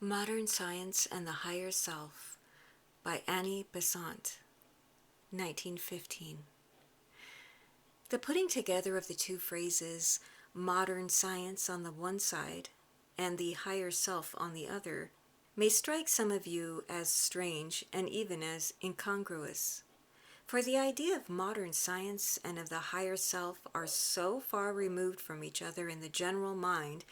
Modern Science and the Higher Self by Annie Besant, 1915. The putting together of the two phrases, modern science on the one side and the higher self on the other, may strike some of you as strange and even as incongruous. For the idea of modern science and of the higher self are so far removed from each other in the general mind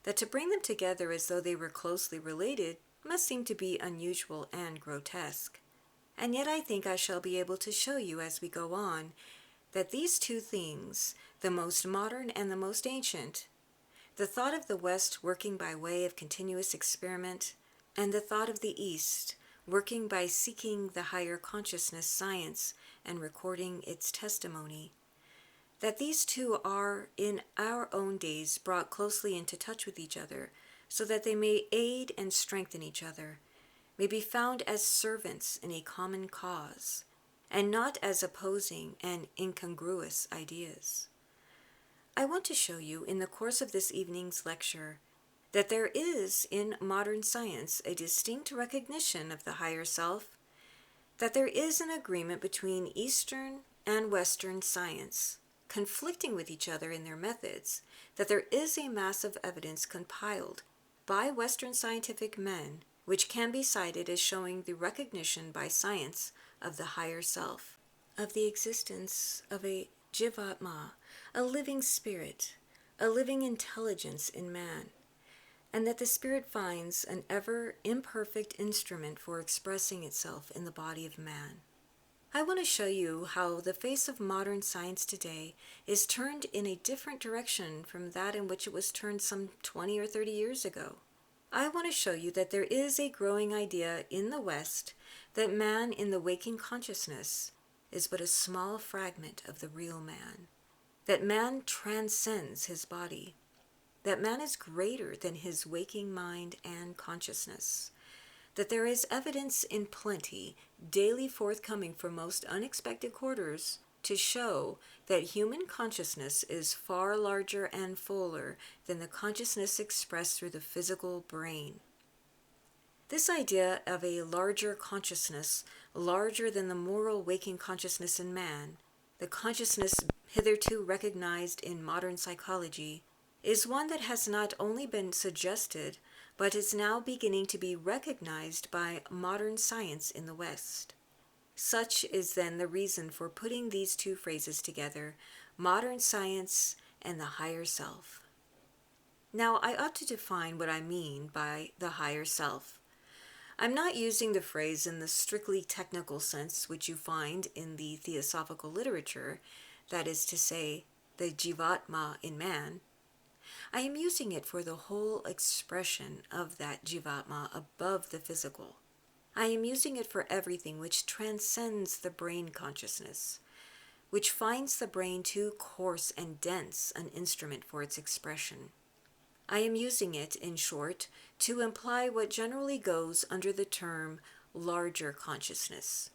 that to bring them together as though they were closely related must seem to be unusual and grotesque. And yet I think I shall be able to show you as we go on that these two things, the most modern and the most ancient, the thought of the West working by way of continuous experiment, and the thought of the East working by seeking the higher consciousness science and recording its testimony, that these two are in our own days brought closely into touch with each other so that they may aid and strengthen each other, may be found as servants in a common cause, and not as opposing and incongruous ideas. I want to show you in the course of this evening's lecture that there is in modern science a distinct recognition of the higher self, that there is an agreement between Eastern and Western science, conflicting with each other in their methods, that there is a mass of evidence compiled by Western scientific men which can be cited as showing the recognition by science of the higher self, of the existence of a Jivatma, a living spirit, a living intelligence in man, and that the spirit finds an ever imperfect instrument for expressing itself in the body of man. I want to show you how the face of modern science today is turned in a different direction from that in which it was turned some 20 or 30 years ago. I want to show you that there is a growing idea in the West that man in the waking consciousness is but a small fragment of the real man, that man transcends his body, that man is greater than his waking mind and consciousness, that there is evidence in plenty, daily forthcoming from most unexpected quarters, to show that human consciousness is far larger and fuller than the consciousness expressed through the physical brain. This idea of a larger consciousness, larger than the moral waking consciousness in man, the consciousness hitherto recognized in modern psychology, is one that has not only been suggested, but is now beginning to be recognized by modern science in the West. Such is then the reason for putting these two phrases together, modern science and the higher self. Now, I ought to define what I mean by the higher self. I'm not using the phrase in the strictly technical sense which you find in the theosophical literature, that is to say, the Jivatma in man. I am using it for the whole expression of that Jivatma above the physical. I am using it for everything which transcends the brain consciousness, which finds the brain too coarse and dense an instrument for its expression. I am using it, in short, to imply what generally goes under the term larger consciousness.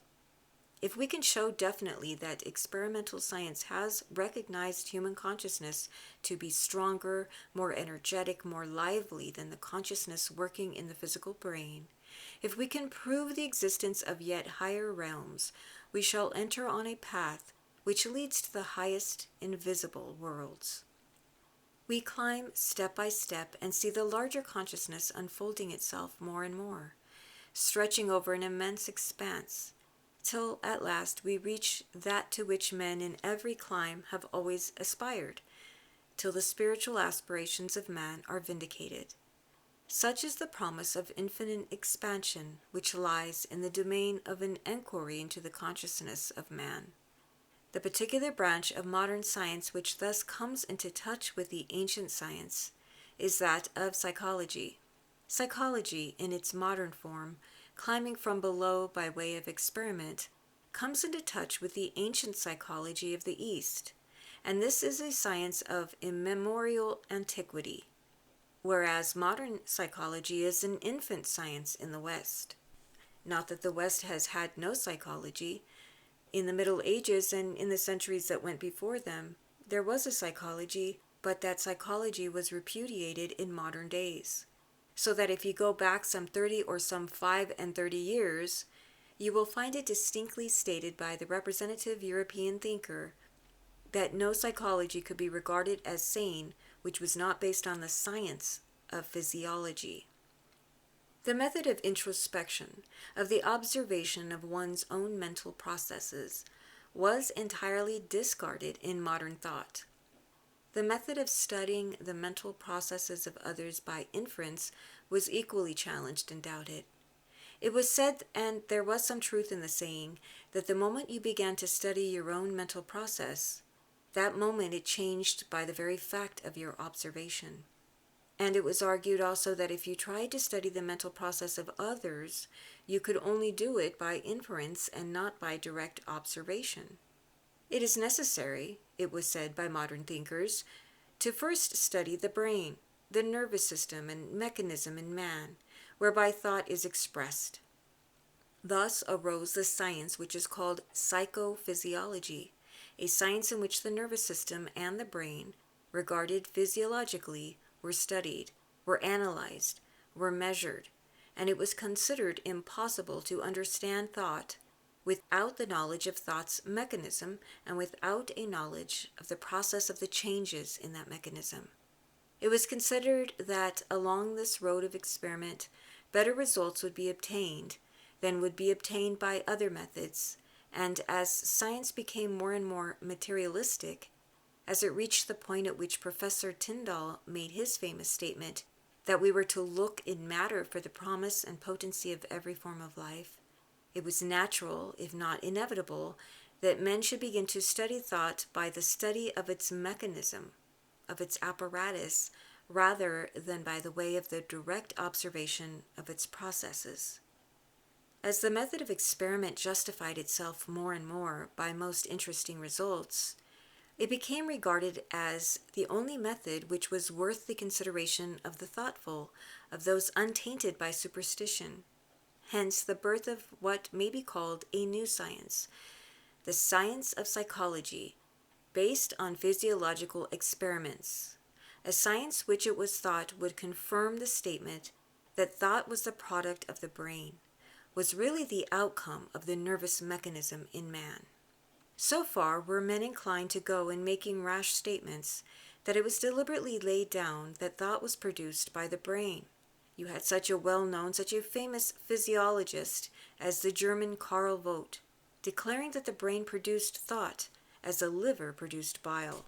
If we can show definitely that experimental science has recognized human consciousness to be stronger, more energetic, more lively than the consciousness working in the physical brain, if we can prove the existence of yet higher realms, we shall enter on a path which leads to the highest invisible worlds. We climb step by step and see the larger consciousness unfolding itself more and more, stretching over an immense expanse, till at last we reach that to which men in every clime have always aspired, till the spiritual aspirations of man are vindicated. Such is the promise of infinite expansion which lies in the domain of an enquiry into the consciousness of man. The particular branch of modern science which thus comes into touch with the ancient science is that of psychology. Psychology, in its modern form, climbing from below by way of experiment, comes into touch with the ancient psychology of the East, and this is a science of immemorial antiquity, whereas modern psychology is an infant science in the West. Not that the West has had no psychology. In the Middle Ages and in the centuries that went before them, there was a psychology, but that psychology was repudiated in modern days. so that if you go back some 30 or some 5 and 30 years, you will find it distinctly stated by the representative European thinker that no psychology could be regarded as sane which was not based on the science of physiology. The method of introspection, of the observation of one's own mental processes, was entirely discarded in modern thought. The method of studying the mental processes of others by inference was equally challenged and doubted. It was said, and there was some truth in the saying, that the moment you began to study your own mental process, that moment it changed by the very fact of your observation. And it was argued also that if you tried to study the mental process of others, you could only do it by inference and not by direct observation. It is necessary, it was said by modern thinkers, to first study the brain, the nervous system and mechanism in man, whereby thought is expressed. Thus arose the science which is called psychophysiology, a science in which the nervous system and the brain, regarded physiologically, were studied, were analyzed, were measured, and it was considered impossible to understand thought without the knowledge of thought's mechanism and without a knowledge of the process of the changes in that mechanism. It was considered that along this road of experiment, better results would be obtained than would be obtained by other methods, and as science became more and more materialistic, as it reached the point at which Professor Tyndall made his famous statement that we were to look in matter for the promise and potency of every form of life, it was natural, if not inevitable, that men should begin to study thought by the study of its mechanism, of its apparatus, rather than by the way of the direct observation of its processes. As the method of experiment justified itself more and more by most interesting results, it became regarded as the only method which was worth the consideration of the thoughtful, of those untainted by superstition. Hence the birth of what may be called a new science, the science of psychology, based on physiological experiments, a science which it was thought would confirm the statement that thought was the product of the brain, was really the outcome of the nervous mechanism in man. So far were men inclined to go in making rash statements that it was deliberately laid down that thought was produced by the brain. You had such a famous physiologist as the German Karl Vogt, declaring that the brain produced thought as the liver produced bile.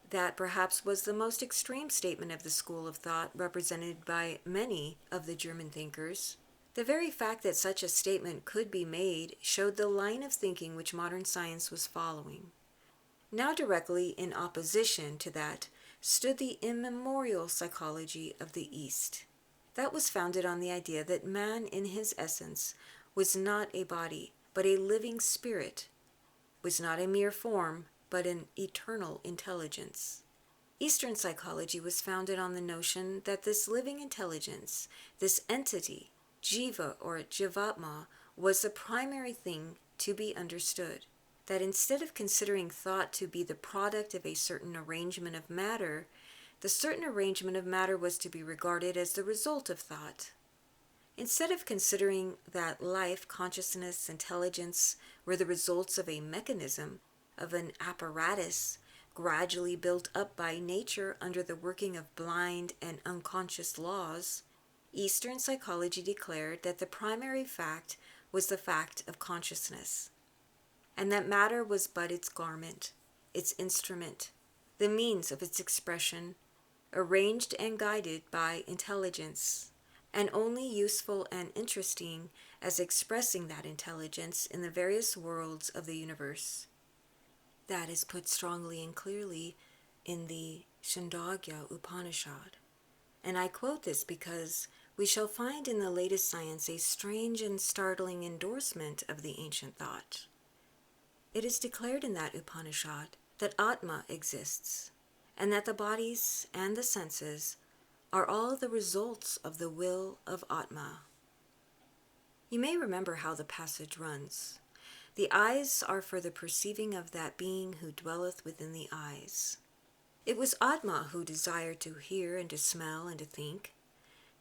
That perhaps was the most extreme statement of the school of thought represented by many of the German thinkers. The very fact that such a statement could be made showed the line of thinking which modern science was following. Now directly in opposition to that stood the immemorial psychology of the East. That was founded on the idea that man in his essence was not a body, but a living spirit, was not a mere form, but an eternal intelligence. Eastern psychology was founded on the notion that this living intelligence, this entity, Jiva or Jivatma, was the primary thing to be understood. That instead of considering thought to be the product of a certain arrangement of matter, the certain arrangement of matter was to be regarded as the result of thought. Instead of considering that life, consciousness, intelligence were the results of a mechanism, of an apparatus, gradually built up by nature under the working of blind and unconscious laws, Eastern psychology declared that the primary fact was the fact of consciousness, and that matter was but its garment, its instrument, the means of its expression, arranged and guided by intelligence, and only useful and interesting as expressing that intelligence in the various worlds of the universe. That is put strongly and clearly in the Chandogya Upanishad. And I quote this because we shall find in the latest science a strange and startling endorsement of the ancient thought. It is declared in that Upanishad that Atma exists, and that the bodies and the senses are all the results of the will of Atma. You may remember how the passage runs. The eyes are for the perceiving of that being who dwelleth within the eyes. It was Atma who desired to hear and to smell and to think.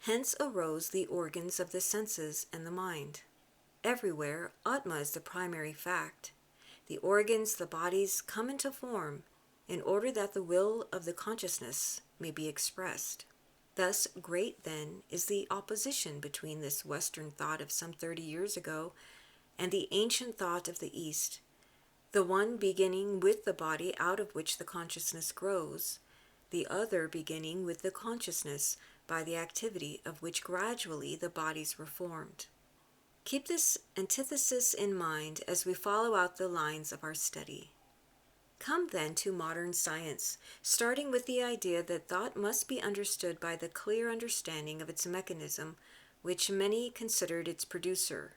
Hence arose the organs of the senses and the mind. Everywhere, Atma is the primary fact. The organs, the bodies, come into form in order that the will of the consciousness may be expressed. Thus, great, then, is the opposition between this Western thought of some 30 years ago and the ancient thought of the East, the one beginning with the body out of which the consciousness grows, the other beginning with the consciousness by the activity of which gradually the bodies were formed. Keep this antithesis in mind as we follow out the lines of our study. Come then to modern science, starting with the idea that thought must be understood by the clear understanding of its mechanism, which many considered its producer.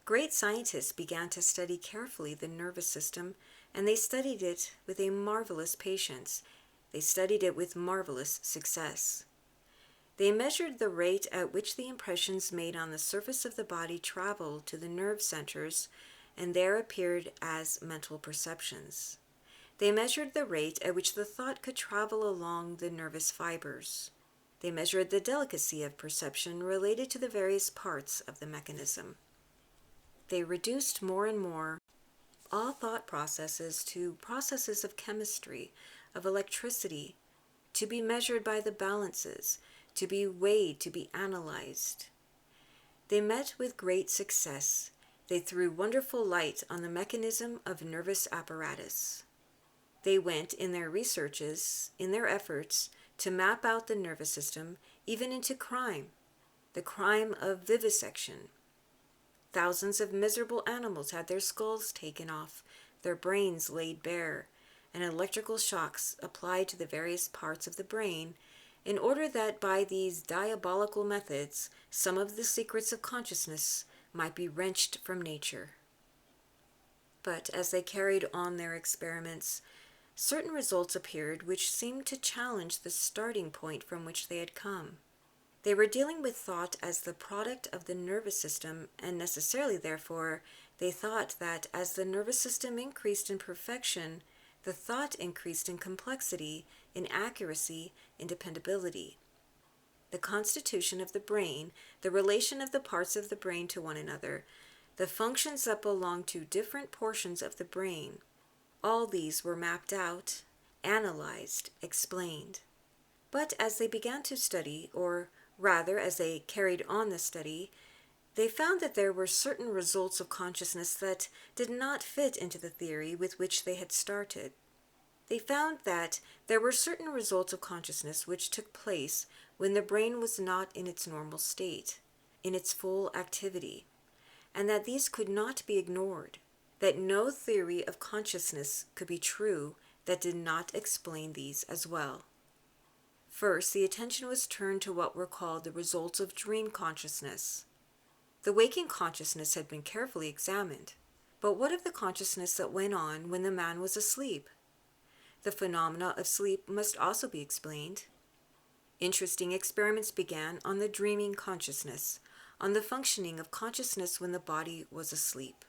Great scientists began to study carefully the nervous system, and they studied it with a marvelous patience. They studied it with marvelous success. They measured the rate at which the impressions made on the surface of the body traveled to the nerve centers, and there appeared as mental perceptions. They measured the rate at which the thought could travel along the nervous fibers. They measured the delicacy of perception related to the various parts of the mechanism. They reduced more and more all thought processes to processes of chemistry, of electricity, to be measured by the balances, to be weighed, to be analyzed. They met with great success. They threw wonderful light on the mechanism of nervous apparatus. They went in their researches, in their efforts, to map out the nervous system, even into crime, the crime of vivisection. Thousands of miserable animals had their skulls taken off, their brains laid bare, and electrical shocks applied to the various parts of the brain, in order that by these diabolical methods some of the secrets of consciousness might be wrenched from nature. But as they carried on their experiments, certain results appeared which seemed to challenge the starting point from which they had come. They were dealing with thought as the product of the nervous system, and necessarily, therefore, they thought that as the nervous system increased in perfection, the thought increased in complexity, in accuracy, in dependability. The constitution of the brain, the relation of the parts of the brain to one another, the functions that belong to different portions of the brain, all these were mapped out, analyzed, explained. But as they began to study, or rather as they carried on the study, they found that there were certain results of consciousness that did not fit into the theory with which they had started. They found that there were certain results of consciousness which took place when the brain was not in its normal state, in its full activity, and that these could not be ignored, that no theory of consciousness could be true that did not explain these as well. First, the attention was turned to what were called the results of dream consciousness. The waking consciousness had been carefully examined, but what of the consciousness that went on when the man was asleep? The phenomena of sleep must also be explained. Interesting experiments began on the dreaming consciousness, on the functioning of consciousness when the body was asleep.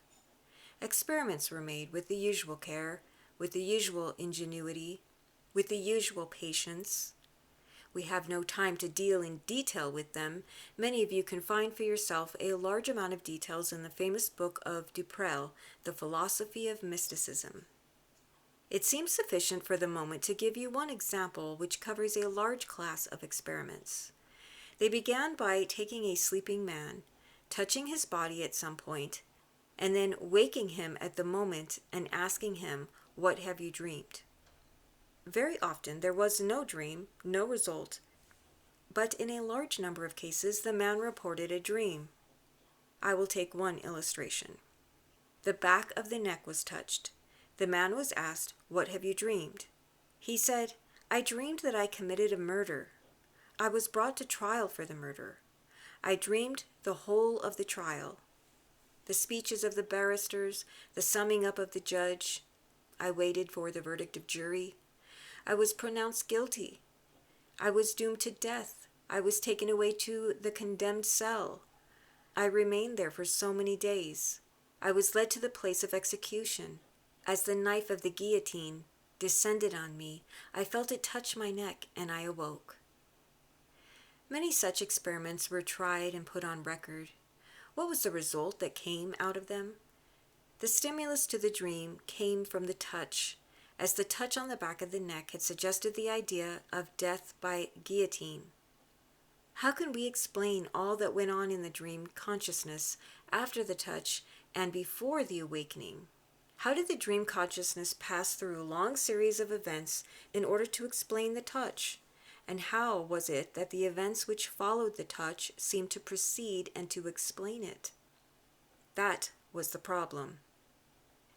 Experiments were made with the usual care, with the usual ingenuity, with the usual patience. We have no time to deal in detail with them. Many of you can find for yourself a large amount of details in the famous book of Duprel, The Philosophy of Mysticism. It seems sufficient for the moment to give you one example which covers a large class of experiments. They began by taking a sleeping man, touching his body at some point, and then waking him at the moment and asking him, "What have you dreamed?" Very often there was no dream, no result, but in a large number of cases the man reported a dream. I will take one illustration. The back of the neck was touched. The man was asked, "What have you dreamed?" He said, "I dreamed that I committed a murder. I was brought to trial for the murder. I dreamed the whole of the trial, the speeches of the barristers, the summing up of the judge. I waited for the verdict of jury. I was pronounced guilty. I was doomed to death. I was taken away to the condemned cell. I remained there for so many days. I was led to the place of execution. As the knife of the guillotine descended on me, I felt it touch my neck, and I awoke." Many such experiments were tried and put on record. What was the result that came out of them? The stimulus to the dream came from the touch, as the touch on the back of the neck had suggested the idea of death by guillotine. How can we explain all that went on in the dream consciousness after the touch and before the awakening? How did the dream consciousness pass through a long series of events in order to explain the touch? And how was it that the events which followed the touch seemed to precede and to explain it? That was the problem.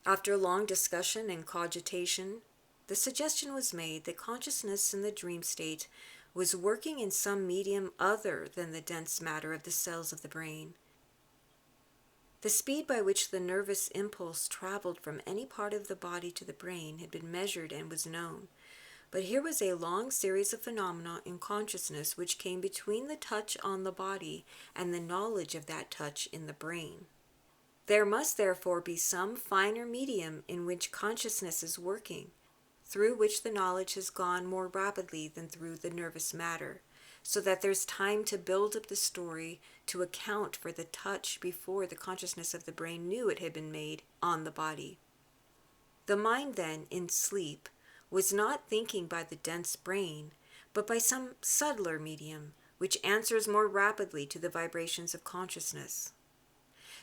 After long discussion and cogitation, the suggestion was made that consciousness in the dream state was working in some medium other than the dense matter of the cells of the brain. The speed by which the nervous impulse traveled from any part of the body to the brain had been measured and was known, but here was a long series of phenomena in consciousness which came between the touch on the body and the knowledge of that touch in the brain. There must therefore be some finer medium in which consciousness is working, through which the knowledge has gone more rapidly than through the nervous matter, so that there's time to build up the story to account for the touch before the consciousness of the brain knew it had been made on the body. The mind then, in sleep, was not thinking by the dense brain, but by some subtler medium, which answers more rapidly to the vibrations of consciousness.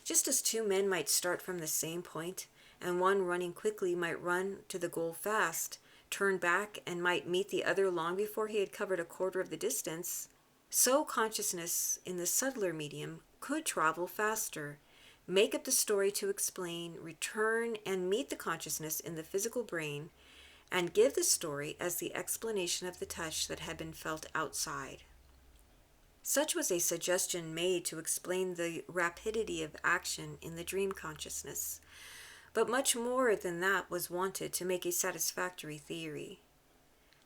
Just as two men might start from the same point, and one running quickly might run to the goal fast, turn back, and might meet the other long before he had covered a quarter of the distance, so consciousness in the subtler medium could travel faster, make up the story to explain, return, and meet the consciousness in the physical brain, and give the story as the explanation of the touch that had been felt outside. Such was a suggestion made to explain the rapidity of action in the dream consciousness, but much more than that was wanted to make a satisfactory theory.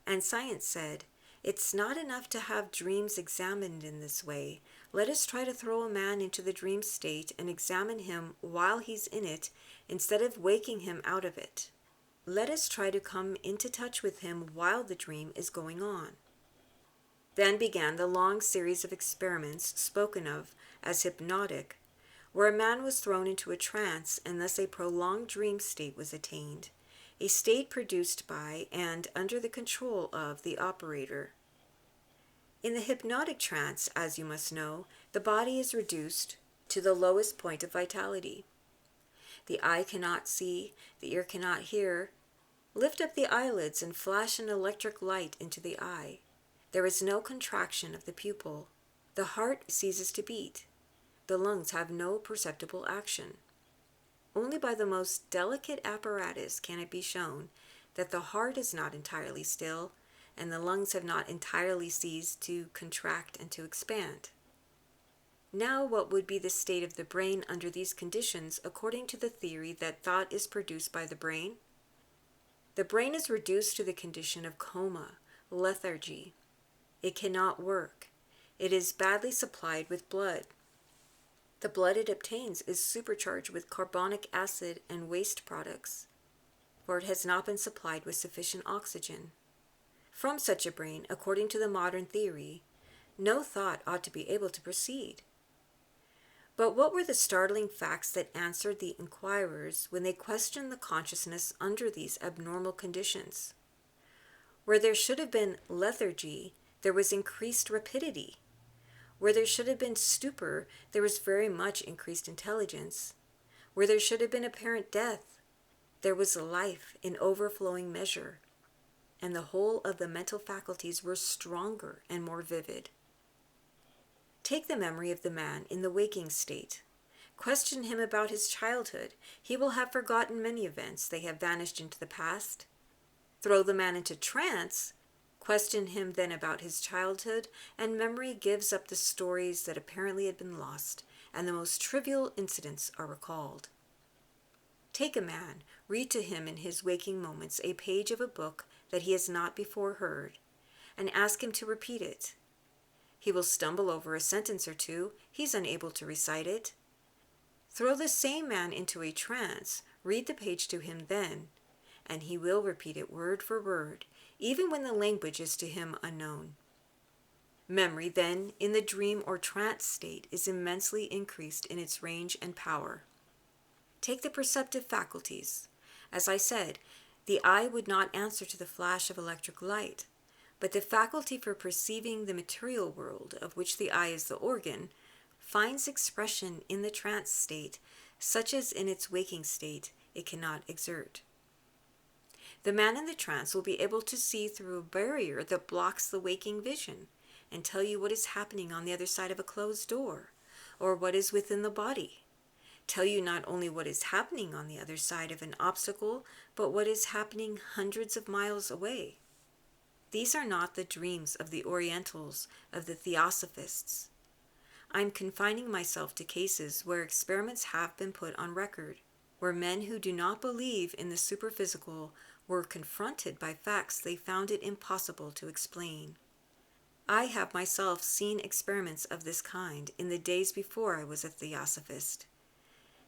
And science said, it's not enough to have dreams examined in this way. Let us try to throw a man into the dream state and examine him while he's in it, instead of waking him out of it. Let us try to come into touch with him while the dream is going on. Then began the long series of experiments spoken of as hypnotic, where a man was thrown into a trance and thus a prolonged dream state was attained, a state produced by and under the control of the operator. In the hypnotic trance, as you must know, the body is reduced to the lowest point of vitality. The eye cannot see, the ear cannot hear. Lift up the eyelids and flash an electric light into the eye. There is no contraction of the pupil. The heart ceases to beat. The lungs have no perceptible action. Only by the most delicate apparatus can it be shown that the heart is not entirely still and the lungs have not entirely ceased to contract and to expand. Now, what would be the state of the brain under these conditions according to the theory that thought is produced by the brain? The brain is reduced to the condition of coma, lethargy. It cannot work. It is badly supplied with blood. The blood it obtains is supercharged with carbonic acid and waste products, for it has not been supplied with sufficient oxygen. From such a brain, according to the modern theory, no thought ought to be able to proceed. But what were the startling facts that answered the inquirers when they questioned the consciousness under these abnormal conditions? Where there should have been lethargy, there was increased rapidity. Where there should have been stupor, there was very much increased intelligence. Where there should have been apparent death, there was life in overflowing measure, and the whole of the mental faculties were stronger and more vivid. Take the memory of the man in the waking state. Question him about his childhood. He will have forgotten many events. They have vanished into the past. Throw the man into trance. Question him then about his childhood, and memory gives up the stories that apparently had been lost, and the most trivial incidents are recalled. Take a man, read to him in his waking moments a page of a book that he has not before heard, and ask him to repeat it. He will stumble over a sentence or two. He's unable to recite it. Throw the same man into a trance, read the page to him then, and he will repeat it word for word, even when the language is to him unknown. Memory, then, in the dream or trance state is immensely increased in its range and power. Take the perceptive faculties. As I said, the eye would not answer to the flash of electric light, but the faculty for perceiving the material world, of which the eye is the organ, finds expression in the trance state, such as in its waking state it cannot exert. The man in the trance will be able to see through a barrier that blocks the waking vision and tell you what is happening on the other side of a closed door, or what is within the body. Tell you not only what is happening on the other side of an obstacle, but what is happening hundreds of miles away. These are not the dreams of the Orientals, of the Theosophists. I'm confining myself to cases where experiments have been put on record, where men who do not believe in the superphysical were confronted by facts they found it impossible to explain. I have myself seen experiments of this kind in the days before I was a Theosophist.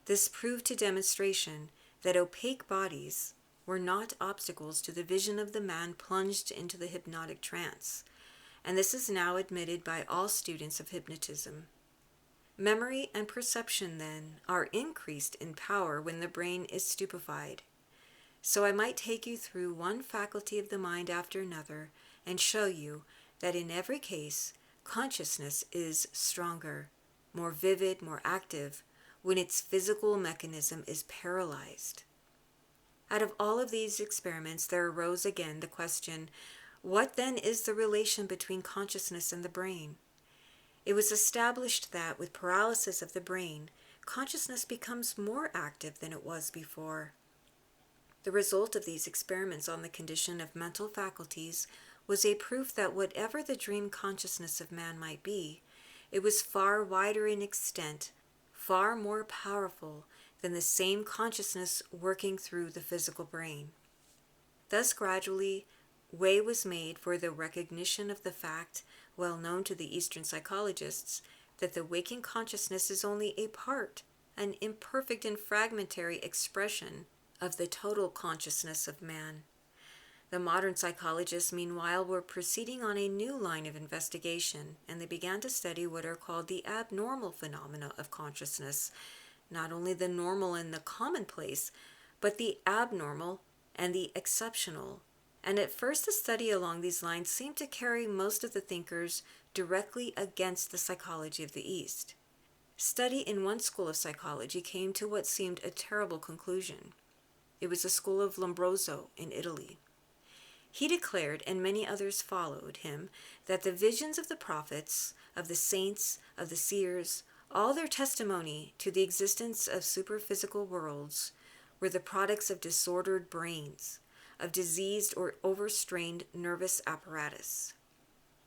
This proved to demonstration that opaque bodies were not obstacles to the vision of the man plunged into the hypnotic trance, and this is now admitted by all students of hypnotism. Memory and perception, then, are increased in power when the brain is stupefied. So I might take you through one faculty of the mind after another and show you that in every case, consciousness is stronger, more vivid, more active, when its physical mechanism is paralyzed. Out of all of these experiments, there arose again the question, what then is the relation between consciousness and the brain? It was established that with paralysis of the brain, consciousness becomes more active than it was before. The result of these experiments on the condition of mental faculties was a proof that whatever the dream consciousness of man might be, it was far wider in extent, far more powerful than the same consciousness working through the physical brain. Thus gradually, way was made for the recognition of the fact, well known to the Eastern psychologists, that the waking consciousness is only a part, an imperfect and fragmentary expression of the total consciousness of man. The modern psychologists, meanwhile, were proceeding on a new line of investigation, and they began to study what are called the abnormal phenomena of consciousness, not only the normal and the commonplace, but the abnormal and the exceptional. And at first the study along these lines seemed to carry most of the thinkers directly against the psychology of the East. Study in one school of psychology came to what seemed a terrible conclusion. It was the school of Lombroso in Italy. He declared, and many others followed him, that the visions of the prophets, of the saints, of the seers, all their testimony to the existence of superphysical worlds, were the products of disordered brains, of diseased or overstrained nervous apparatus.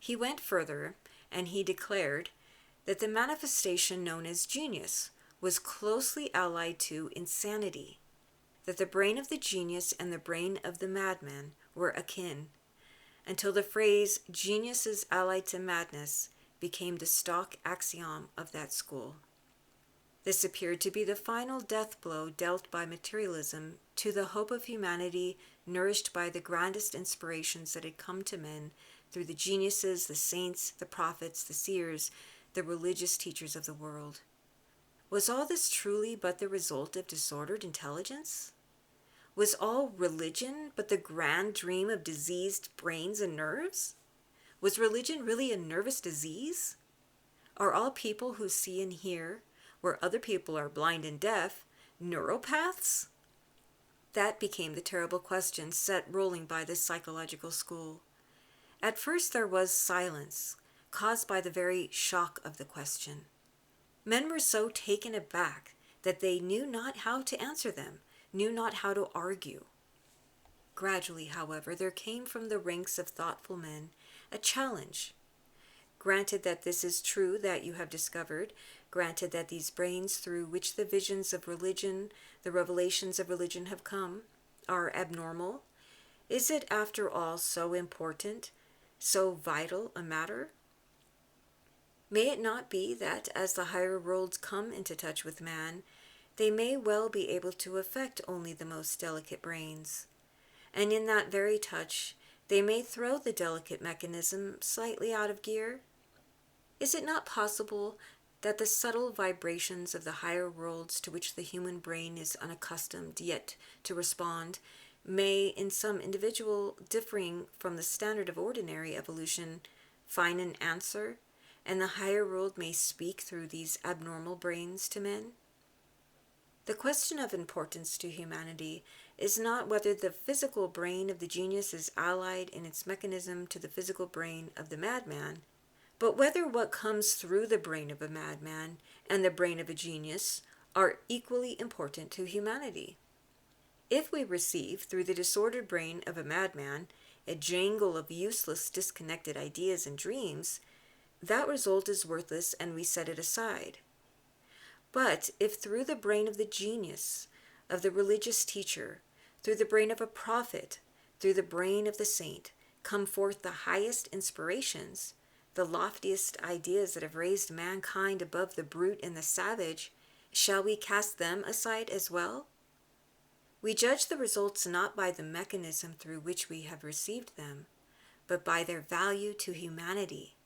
He went further, and he declared that the manifestation known as genius was closely allied to insanity, that the brain of the genius and the brain of the madman were akin, until the phrase genius is allied to madness became the stock axiom of that school. This appeared to be the final death blow dealt by materialism to the hope of humanity nourished by the grandest inspirations that had come to men through the geniuses, the saints, the prophets, the seers, the religious teachers of the world. Was all this truly but the result of disordered intelligence? Was all religion but the grand dream of diseased brains and nerves? Was religion really a nervous disease? Are all people who see and hear, where other people are blind and deaf, neuropaths? That became the terrible question set rolling by this psychological school. At first there was silence, caused by the very shock of the question. Men were so taken aback that they knew not how to answer them, knew not how to argue. Gradually, however, there came from the ranks of thoughtful men a challenge. Granted that this is true that you have discovered, granted that these brains through which the visions of religion, the revelations of religion have come, are abnormal, is it after all so important, so vital a matter? May it not be that as the higher worlds come into touch with man, they may well be able to affect only the most delicate brains, and in that very touch they may throw the delicate mechanism slightly out of gear? Is it not possible that the subtle vibrations of the higher worlds to which the human brain is unaccustomed yet to respond may, in some individual differing from the standard of ordinary evolution, find an answer, and the higher world may speak through these abnormal brains to men? The question of importance to humanity is not whether the physical brain of the genius is allied in its mechanism to the physical brain of the madman, but whether what comes through the brain of a madman and the brain of a genius are equally important to humanity. If we receive through the disordered brain of a madman a jangle of useless, disconnected ideas and dreams, that result is worthless and we set it aside. But if through the brain of the genius, of the religious teacher, through the brain of a prophet, through the brain of the saint, come forth the highest inspirations, the loftiest ideas that have raised mankind above the brute and the savage, shall we cast them aside as well? We judge the results not by the mechanism through which we have received them, but by their value to humanity.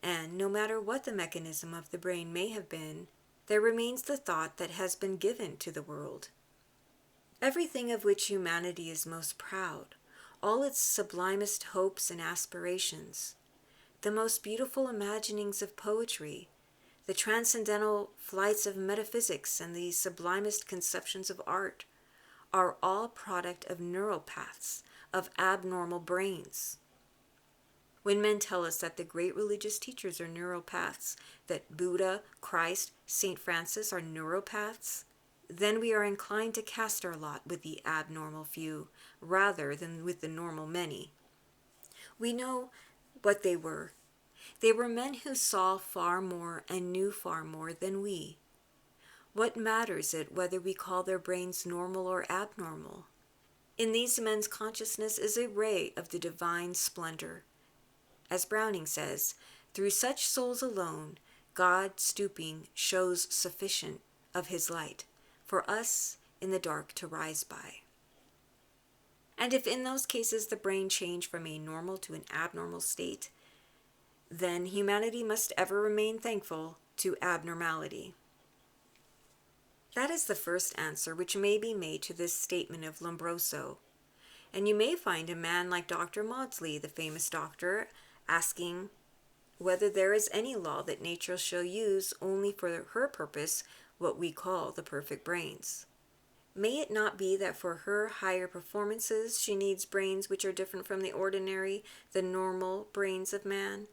And no matter what the mechanism of the brain may have been, there remains the thought that has been given to the world. Everything of which humanity is most proud, all its sublimest hopes and aspirations, the most beautiful imaginings of poetry, the transcendental flights of metaphysics, and the sublimest conceptions of art, are all product of neural paths, of abnormal brains. When men tell us that the great religious teachers are neuropaths, that Buddha, Christ, St. Francis are neuropaths, then we are inclined to cast our lot with the abnormal few rather than with the normal many. We know what they were. They were men who saw far more and knew far more than we. What matters it whether we call their brains normal or abnormal? In these men's consciousness is a ray of the divine splendor. As Browning says, through such souls alone, God stooping shows sufficient of his light for us in the dark to rise by. And if in those cases the brain change from a normal to an abnormal state, then humanity must ever remain thankful to abnormality. That is the first answer which may be made to this statement of Lombroso. And you may find a man like Dr. Maudsley, the famous doctor, asking whether there is any law that nature shall use only for her purpose what we call the perfect brains. May it not be that for her higher performances she needs brains which are different from the ordinary, the normal brains of man?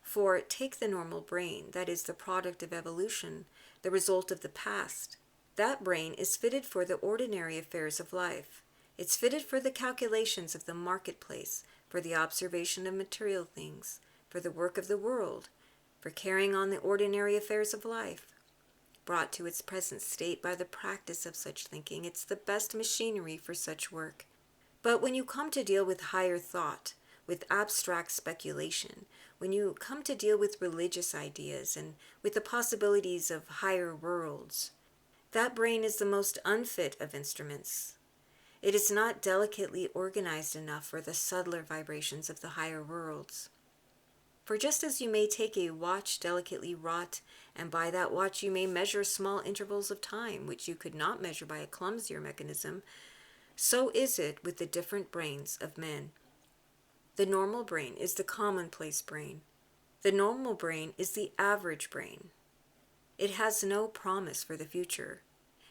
For take the normal brain, that is the product of evolution, the result of the past. That brain is fitted for the ordinary affairs of life. It's fitted for the calculations of the marketplace, for the observation of material things, for the work of the world, for carrying on the ordinary affairs of life. Brought to its present state by the practice of such thinking, it's the best machinery for such work. But when you come to deal with higher thought, with abstract speculation, when you come to deal with religious ideas and with the possibilities of higher worlds, that brain is the most unfit of instruments. It is not delicately organized enough for the subtler vibrations of the higher worlds. For just as you may take a watch delicately wrought, and by that watch you may measure small intervals of time which you could not measure by a clumsier mechanism, so is it with the different brains of men. The normal brain is the commonplace brain. The normal brain is the average brain. It has no promise for the future.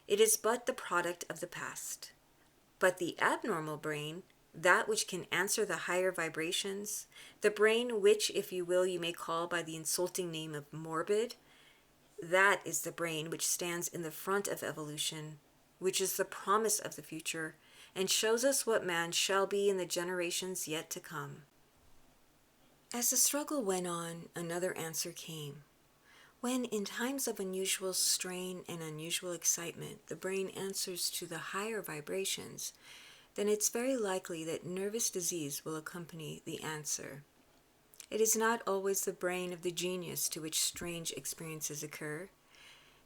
It is but the product of the past. But the abnormal brain, that which can answer the higher vibrations, the brain which, if you will, you may call by the insulting name of morbid, that is the brain which stands in the front of evolution, which is the promise of the future, and shows us what man shall be in the generations yet to come. As the struggle went on, another answer came. When, in times of unusual strain and unusual excitement, the brain answers to the higher vibrations, then it's very likely that nervous disease will accompany the answer. It is not always the brain of the genius to which strange experiences occur.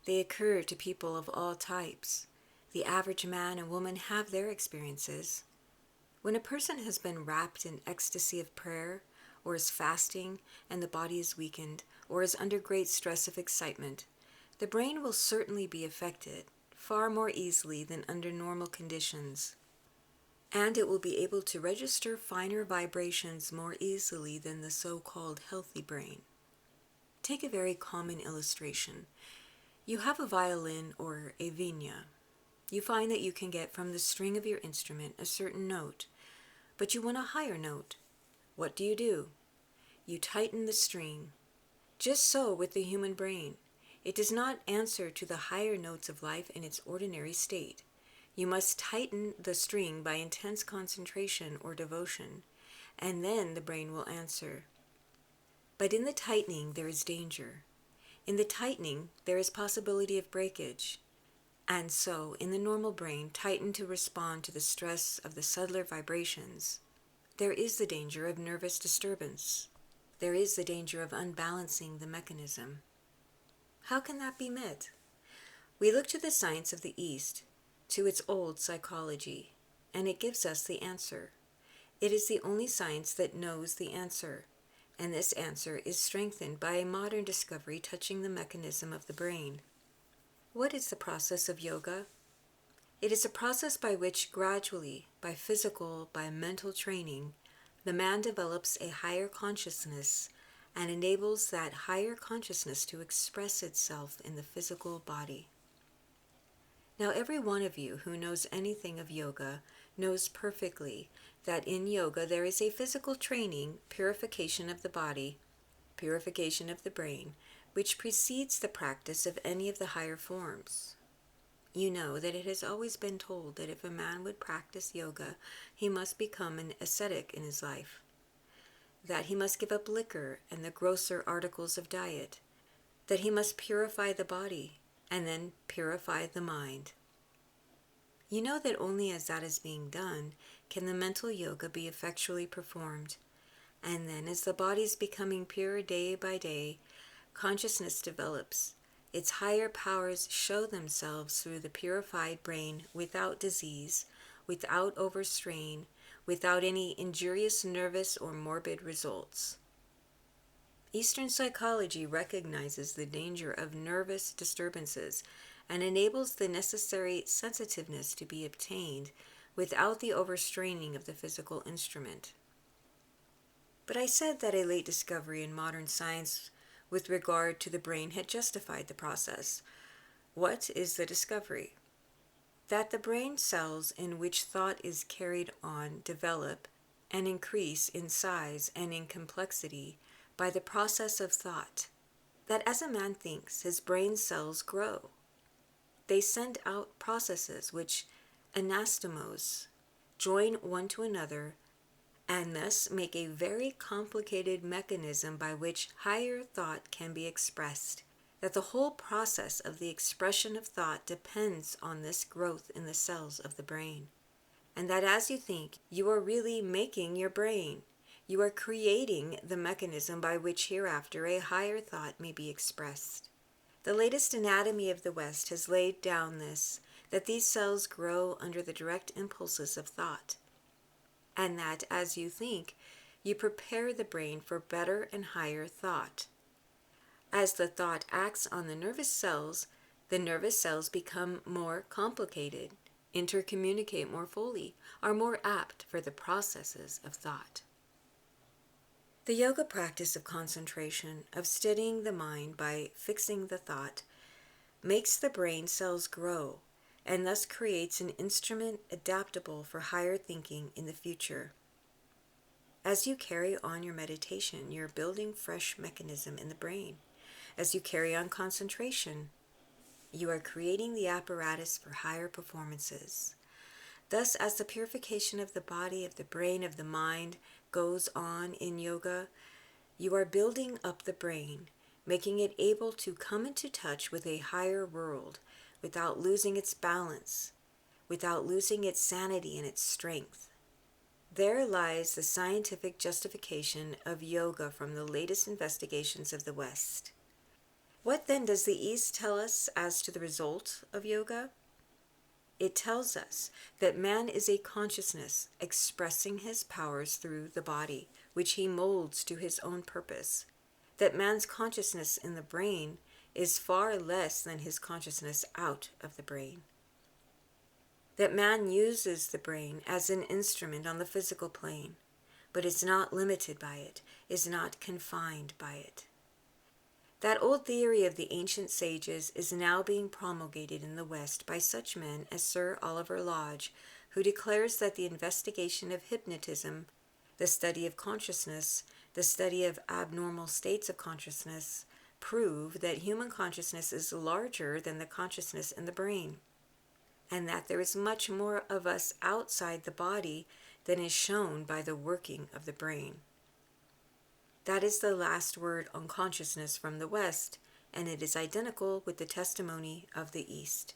They occur to people of all types. The average man and woman have their experiences. When a person has been wrapped in ecstasy of prayer, or is fasting, and the body is weakened, or is under great stress of excitement, the brain will certainly be affected far more easily than under normal conditions, and it will be able to register finer vibrations more easily than the so-called healthy brain. Take a very common illustration. You have a violin or a vina. You find that you can get from the string of your instrument a certain note, but you want a higher note. What do? You tighten the string. Just so with the human brain. It does not answer to the higher notes of life in its ordinary state. You must tighten the string by intense concentration or devotion, and then the brain will answer. But in the tightening there is danger. In the tightening there is possibility of breakage. And so, in the normal brain, tightened to respond to the stress of the subtler vibrations, there is the danger of nervous disturbance. There is the danger of unbalancing the mechanism. How can that be met? We look to the science of the East, to its old psychology, and it gives us the answer. It is the only science that knows the answer, and this answer is strengthened by a modern discovery touching the mechanism of the brain. What is the process of yoga? It is a process by which gradually, by physical, by mental training, the man develops a higher consciousness and enables that higher consciousness to express itself in the physical body. Now, every one of you who knows anything of yoga knows perfectly that in yoga there is a physical training, purification of the body, purification of the brain, which precedes the practice of any of the higher forms. You know that it has always been told that if a man would practice yoga, he must become an ascetic in his life, that he must give up liquor and the grosser articles of diet, that he must purify the body and then purify the mind. You know that only as that is being done can the mental yoga be effectually performed, and then as the body is becoming pure day by day, consciousness develops. Its higher powers show themselves through the purified brain without disease, without overstrain, without any injurious nervous or morbid results. Eastern psychology recognizes the danger of nervous disturbances and enables the necessary sensitiveness to be obtained without the overstraining of the physical instrument. But I said that a late discovery in modern science with regard to the brain had justified the process. What is the discovery? That the brain cells in which thought is carried on develop and increase in size and in complexity by the process of thought. That as a man thinks, his brain cells grow. They send out processes which anastomose, join one to another, and thus make a very complicated mechanism by which higher thought can be expressed. That the whole process of the expression of thought depends on this growth in the cells of the brain. And that as you think, you are really making your brain. You are creating the mechanism by which hereafter a higher thought may be expressed. The latest anatomy of the West has laid down this, that these cells grow under the direct impulses of thought, and that as you think, you prepare the brain for better and higher thought. As the thought acts on the nervous cells become more complicated, intercommunicate more fully, are more apt for the processes of thought. The yoga practice of concentration, of steadying the mind by fixing the thought, makes the brain cells grow and thus creates an instrument adaptable for higher thinking in the future. As you carry on your meditation, you're building fresh mechanism in the brain. As you carry on concentration, you are creating the apparatus for higher performances. Thus, as the purification of the body, of the brain, of the mind goes on in yoga, you are building up the brain, making it able to come into touch with a higher world without losing its balance, without losing its sanity and its strength. There lies the scientific justification of yoga from the latest investigations of the West. What then does the East tell us as to the result of yoga? It tells us that man is a consciousness expressing his powers through the body, which he molds to his own purpose, that man's consciousness in the brain is far less than his consciousness out of the brain, that man uses the brain as an instrument on the physical plane, but is not limited by it, is not confined by it. That old theory of the ancient sages is now being promulgated in the West by such men as Sir Oliver Lodge, who declares that the investigation of hypnotism, the study of consciousness, the study of abnormal states of consciousness, prove that human consciousness is larger than the consciousness in the brain, and that there is much more of us outside the body than is shown by the working of the brain. That is the last word on consciousness from the West, and it is identical with the testimony of the East.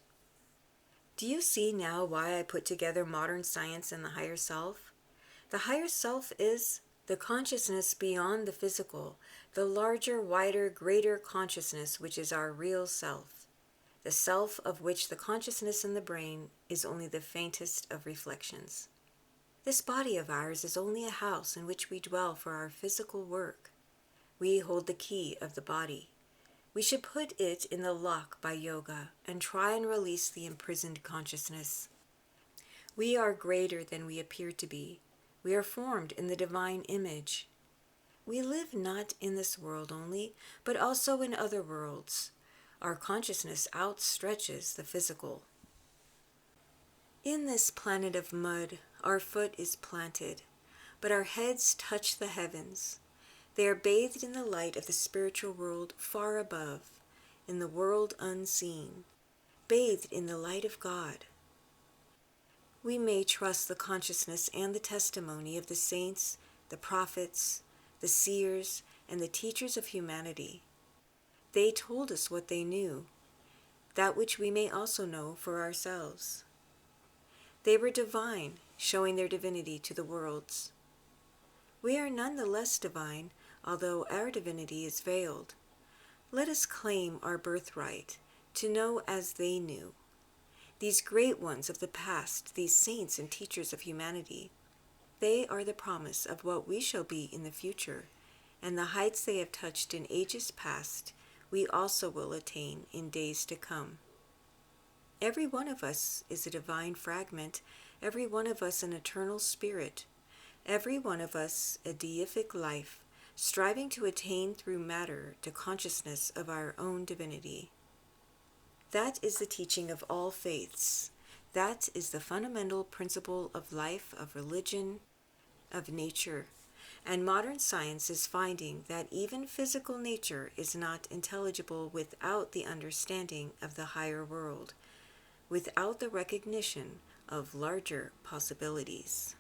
Do you see now why I put together modern science and the higher self? The higher self is the consciousness beyond the physical, the larger, wider, greater consciousness which is our real self, the self of which the consciousness in the brain is only the faintest of reflections. This body of ours is only a house in which we dwell for our physical work. We hold the key of the body. We should put it in the lock by yoga and try and release the imprisoned consciousness. We are greater than we appear to be. We are formed in the divine image. We live not in this world only, but also in other worlds. Our consciousness outstretches the physical. In this planet of mud, our foot is planted, but our heads touch the heavens. They are bathed in the light of the spiritual world far above, in the world unseen, bathed in the light of God. We may trust the consciousness and the testimony of the saints, the prophets, the seers, and the teachers of humanity. They told us what they knew, that which we may also know for ourselves. They were divine, showing their divinity to the worlds. We are none the less divine, although our divinity is veiled. Let us claim our birthright, to know as they knew. These great ones of the past, these saints and teachers of humanity, they are the promise of what we shall be in the future, and the heights they have touched in ages past, we also will attain in days to come. Every one of us is a divine fragment, every one of us an eternal spirit, every one of us a deific life, striving to attain through matter to consciousness of our own divinity. That is the teaching of all faiths. That is the fundamental principle of life, of religion, of nature. And modern science is finding that even physical nature is not intelligible without the understanding of the higher world, without the recognition of larger possibilities.